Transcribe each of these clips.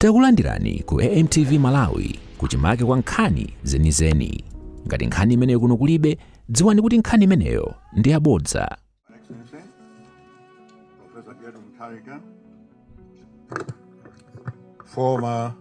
Takulandirani ku AMTV Malawi kuchimake kwa nkhani zenizeni. Ngati nkhani imeneyo kuno kulibe, dziwani kuti nkhani imeneyo ndi yabodza. Mutharika, former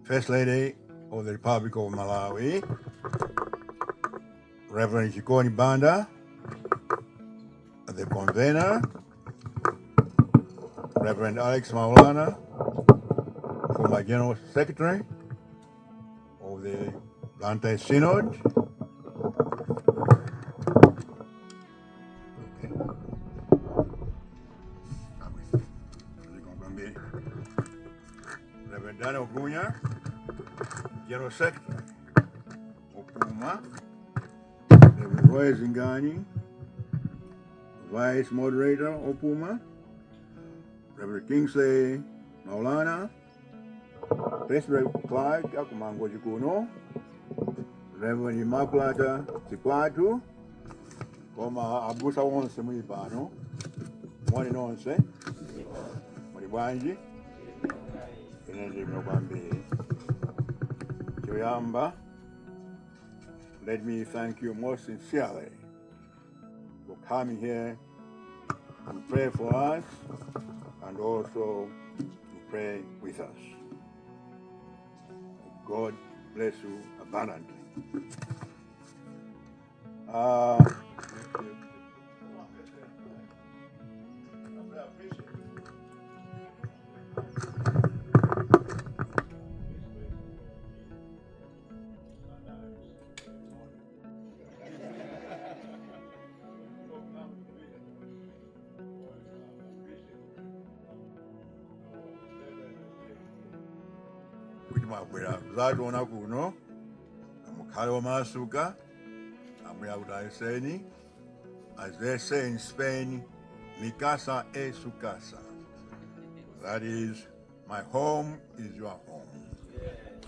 First Lady of the Republic of Malawi, Reverend Chikoni Banda, the convener, Reverend Alex Maulana, former General Secretary of the Blantyre Synod, Reverend Daniel Gunya, General Secretary of Puma, Reverend Roy Zingani, Vice Moderator of Puma, Reverend Kingsley Maulana, President Clark Akumango Jikuno, Reverend Immaculata Sikwatu, former Abusa Wonse Muibano, Mwani Nonse, Mwanibanji, Kennedy Mnobambi, Choyamba. Let me thank you most sincerely for coming here to pray for us and also to pray with us. God bless you abundantly. Zadona kuno, Mukalo Masuka, Amriaudaseni, as they say in Spain, Mi casa es su casa. That is, my home is your home.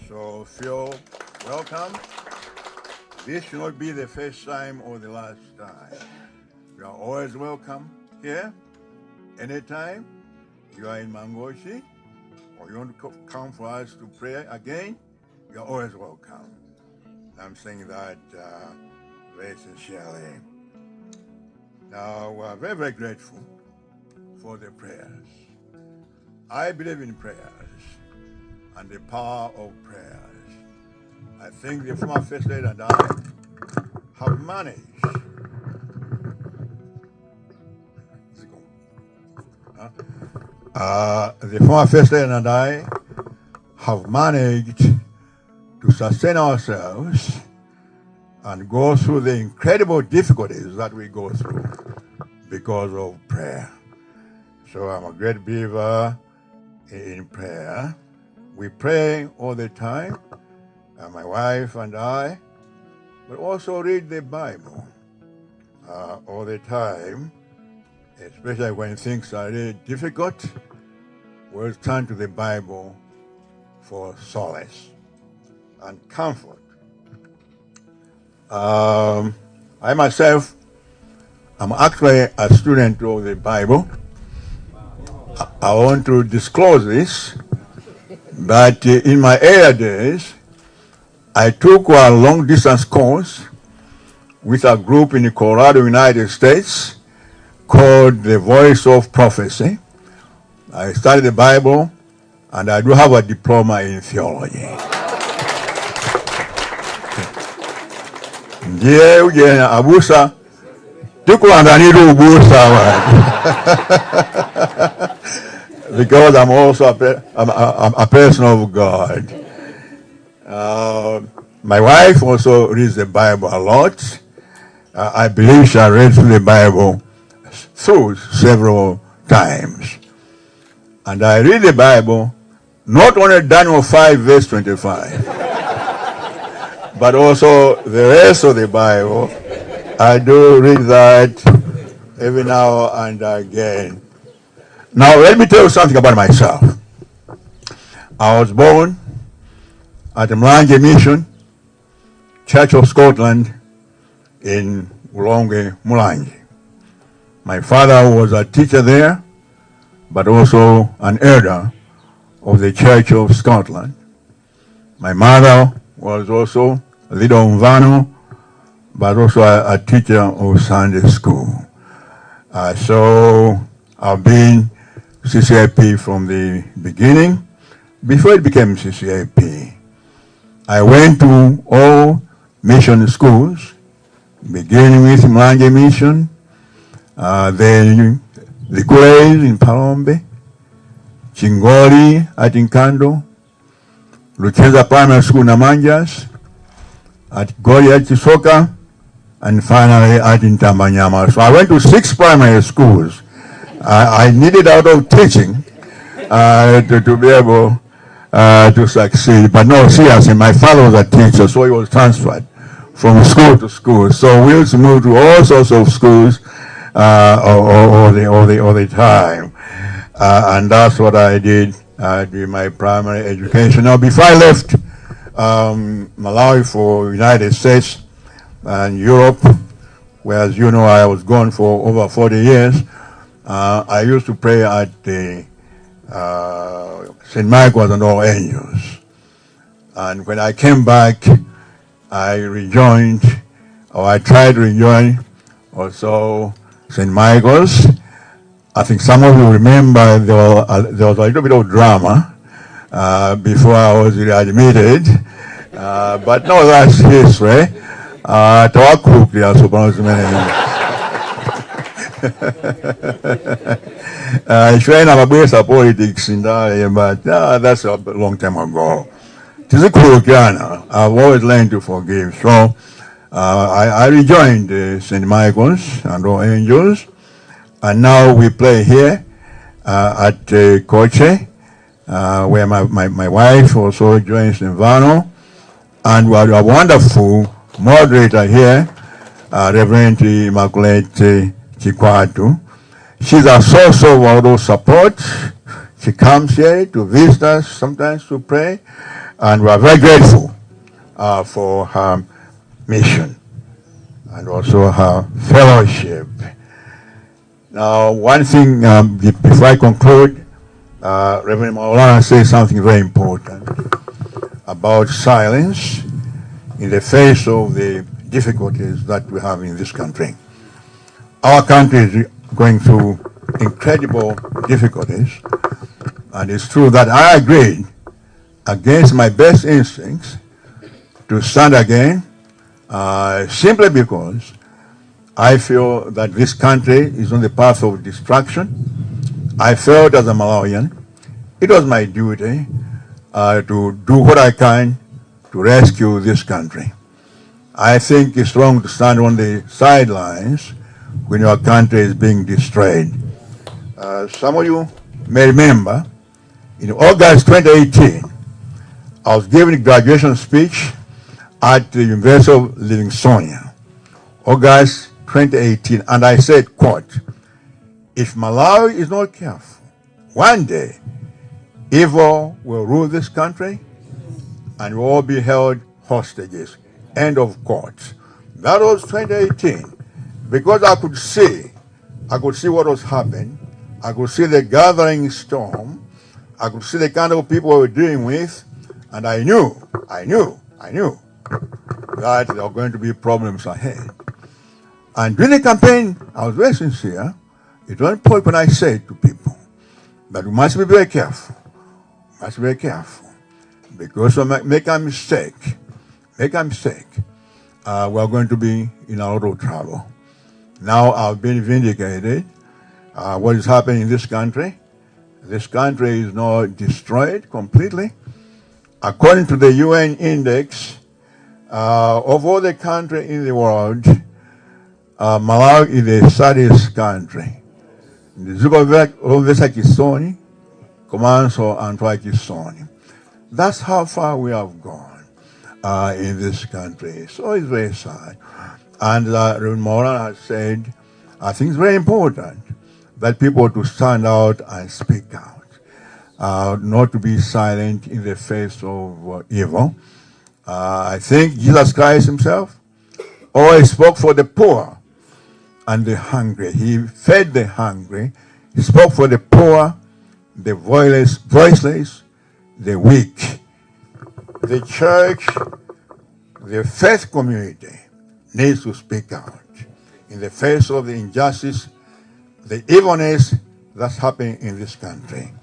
So feel welcome. This should not be the first time or the last time. You are always welcome here, anytime you are in Mangochi, or you want to come for us to pray again, you're always welcome. I'm saying that very sincerely. Now, we're very, very grateful for the prayers. I believe in prayers and the power of prayers. I think the former First Lady and I have managed the former First Lady and I have managed to sustain ourselves and go through the incredible difficulties that we go through because of prayer. So I'm a great believer in prayer. We pray all the time, my wife and I, but also read the Bible all the time, especially when things are really difficult. We'll turn to the Bible for solace and comfort. I myself am actually a student of the Bible. I want to disclose this, but in my earlier days, I took a long-distance course with a group in Colorado, United States, called The Voice of Prophecy. I studied the Bible, and I do have a diploma in theology. Ndili Ndi Abusa, Ndikulandani Ubusa, because I'm also a person of God. My wife also reads the Bible a lot. I believe she has read through the Bible through several times. And I read the Bible, not only Daniel 5 verse 25, but also the rest of the Bible. I do read that every now and again. Now let me tell you something about myself. I was born at the Mlanje Mission, Church of Scotland in Ulonge, Mulanje. My father was a teacher there, but also an elder of the Church of Scotland. My mother was also a leader of Mvano, but also a teacher of Sunday school. So I've been CCIP from the beginning, before it became CCIP. I went to all mission schools, beginning with Mlanje Mission, then the Grace in Palombe, Chingoli at Nkando, Luchenza Primary School Namanjas, at Goli at Chisoka, and finally at Intambanyama. So I went to 6 primary schools. I needed out of teaching to be able to succeed. But no, seriously, my father was a teacher, so he was transferred from school to school. So we used to move to all sorts of schools all the time. And that's what I did during my primary education. Now, before I left Malawi for United States and Europe, where, as you know, I was gone for over 40 years, I used to pray at the St. Michael's and All Angels. And when I came back, I rejoined, or I tried to rejoin also St. Michael's. I think some of you remember there was a little bit of drama before I was admitted, but no, that's history. Tawakukia Shwena mabwesa politics in that, but that's a long time ago. I've always learned to forgive. So I rejoined St. Michael's and All Angels, and now we play here at Koche, where my wife also joins Mvano, and we have a wonderful moderator here, Reverend Immaculate Chikwatu. She's a source of all those support. She comes here to visit us, sometimes to pray, and we are very grateful for her mission and also her fellowship. Now, one thing before I conclude, Reverend Maulana says something very important about silence in the face of the difficulties that we have in this country. Our country is going through incredible difficulties, and it's true that I agreed, against my best instincts, to stand again, simply because I feel that this country is on the path of destruction. I felt as a Malawian, it was my duty to do what I can to rescue this country. I think it's wrong to stand on the sidelines when your country is being destroyed. Some of you may remember, in August 2018, I was giving a graduation speech at the University of Livingstonia, August 2018, and I said, quote, "If Malawi is not careful, one day evil will rule this country and we'll all be held hostages." End of quote. That was 2018, because I could see what was happening. I could see the gathering storm. I could see the kind of people we were dealing with, and I knew that there were going to be problems ahead. And during the campaign, I was very sincere. It was important when I said to people that we must be very careful. We must be very careful. Because we make a mistake, we are going to be in a lot of trouble. Now I've been vindicated. What is happening in this country is not destroyed completely. According to the UN index, of all the countries in the world, Malawi is the saddest country. That's how far we have gone in this country. So it's very sad. And Reverend Moran has said, I think it's very important that people to stand out and speak out, not to be silent in the face of evil. I think Jesus Christ himself always spoke for the poor and the hungry. He fed the hungry. He spoke for the poor, the voiceless, the weak. The church, the faith community needs to speak out in the face of the injustice, the evilness that's happening in this country.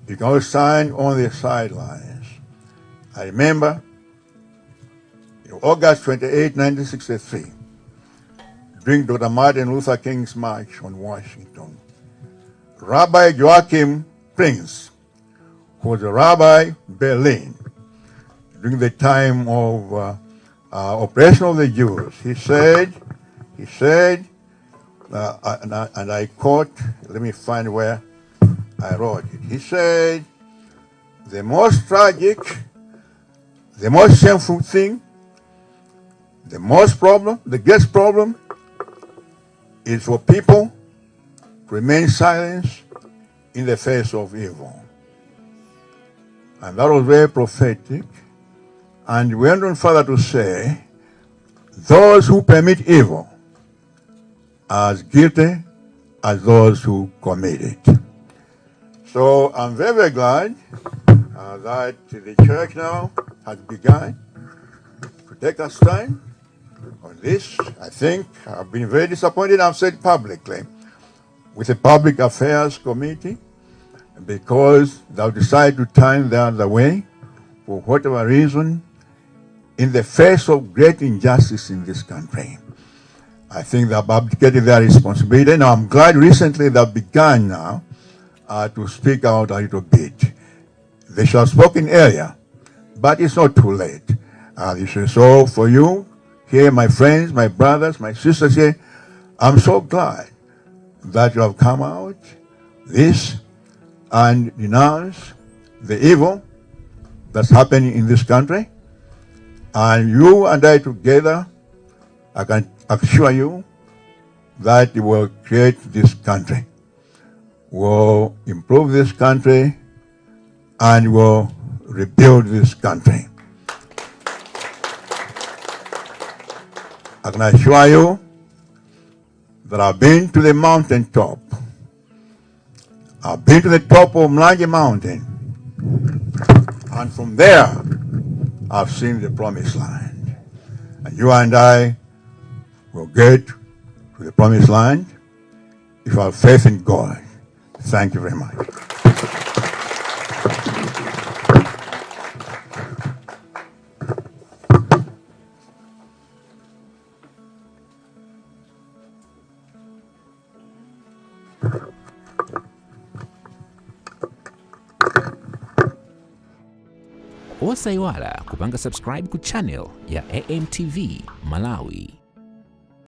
You can always stand on the sidelines. I remember in August 28, 1963, during Dr. Martin Luther King's march on Washington, Rabbi Joachim Prince, who was a rabbi in Berlin during the time of oppression of the Jews, he said, and I quote, let me find where I wrote it. He said, the most tragic, the most shameful thing, the greatest problem is for people to remain silent in the face of evil. And that was very prophetic. And we went on further to say, those who permit evil are as guilty as those who commit it. So I'm very, very glad that the church now has begun to take a stand on this. I think I've been very disappointed, I've said publicly, with the Public Affairs Committee, because they've decided to turn the other way for whatever reason in the face of great injustice in this country. I think they've abdicated their responsibility. Now I'm glad recently they've begun now to speak out a little bit. They should have spoken earlier, but it's not too late. So for you here, my friends, my brothers, my sisters here, I'm so glad that you have come out this and denounce the evil that's happening in this country. And you and I together, I can assure you that we will create this country. We'll improve this country and we'll rebuild this country. I can assure you that I've been to the mountaintop. I've been to the top of Mlanje Mountain. And from there, I've seen the promised land. And you and I will get to the promised land if I have faith in God. Thank you very much. Osaiwala kupanga subscribe ku channel ya AMTV Malawi.